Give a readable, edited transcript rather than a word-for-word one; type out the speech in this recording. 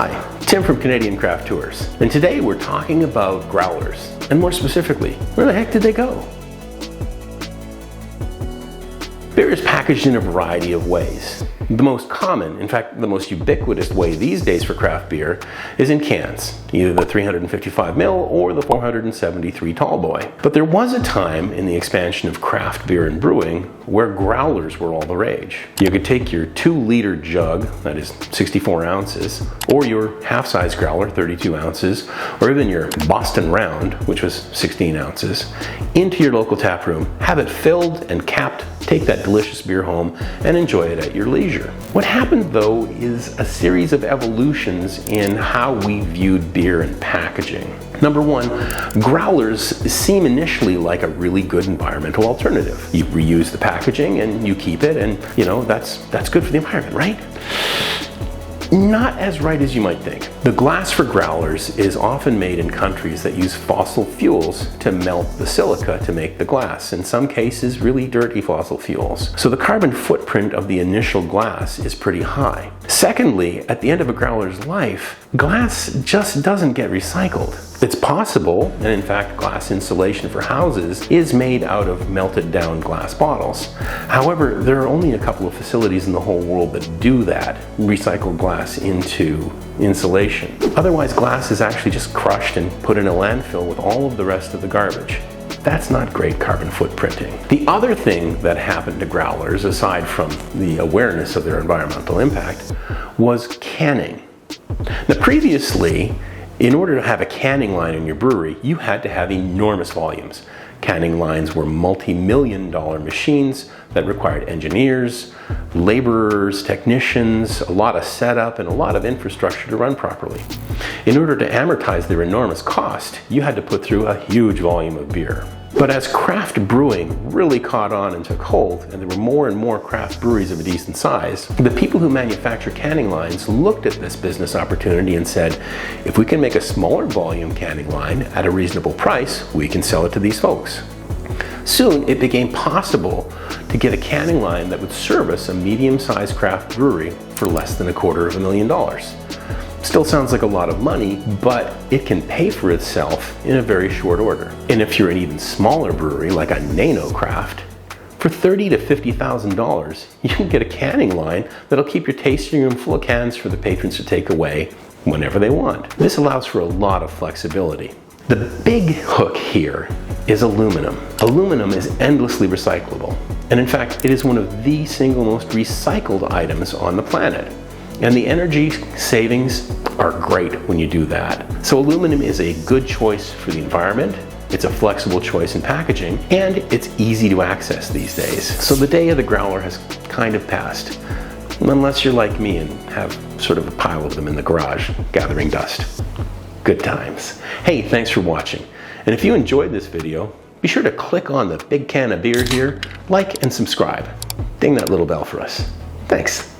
Hi, Tim from Canadian Craft Tours, and today we're talking about growlers, and more specifically, where the heck did they go? Beer is packaged in a variety of ways. The most common, in fact the most ubiquitous way these days for craft beer is in cans, either the 355 ml or the 473 tallboy. But there was a time in the expansion of craft beer and brewing where growlers were all the rage. You could take your 2-liter jug, that is 64 ounces, or your half-size growler, 32 ounces, or even your Boston Round, which was 16 ounces, into your local tap room, have it filled and capped, take that delicious beer home, and enjoy it at your leisure. What happened though is a series of evolutions in how we viewed beer and packaging. Number one, growlers seem initially like a really good environmental alternative. You reuse the packaging and you keep it, and you know, that's good for the environment, right? Not as right as you might think. The glass for growlers is often made in countries that use fossil fuels to melt the silica to make the glass. In some cases, really dirty fossil fuels. So the carbon footprint of the initial glass is pretty high. Secondly, at the end of a growler's life, glass just doesn't get recycled. It's possible, and in fact glass insulation for houses is made out of melted down glass bottles. However, there are only a couple of facilities in the whole world that do that, recycle glass into insulation. Otherwise, glass is actually just crushed and put in a landfill with all of the rest of the garbage. That's not great carbon footprinting. The other thing that happened to growlers, aside from the awareness of their environmental impact, was canning. Now previously, in order to have a canning line in your brewery, you had to have enormous volumes. Canning lines were multi-million-dollar machines that required engineers, laborers, technicians, a lot of setup, and a lot of infrastructure to run properly. In order to amortize their enormous cost, you had to put through a huge volume of beer. But as craft brewing really caught on and took hold, and there were more and more craft breweries of a decent size, the people who manufacture canning lines looked at this business opportunity and said, if we can make a smaller volume canning line at a reasonable price, we can sell it to these folks. Soon it became possible to get a canning line that would service a medium-sized craft brewery for less than $250,000. Still sounds like a lot of money, but it can pay for itself in a very short order. And if you're an even smaller brewery, like a nano craft, for $30,000 to $50,000, you can get a canning line that'll keep your tasting room full of cans for the patrons to take away whenever they want. This allows for a lot of flexibility. The big hook here is aluminum. Aluminum is endlessly recyclable. And in fact, it is one of the single most recycled items on the planet. And the energy savings are great when you do that. So aluminum is a good choice for the environment, it's a flexible choice in packaging, and it's easy to access these days. So the day of the growler has kind of passed, unless you're like me and have sort of a pile of them in the garage gathering dust. Good times. Hey, thanks for watching. And if you enjoyed this video, be sure to click on the big can of beer here, like and subscribe. Ding that little bell for us. Thanks.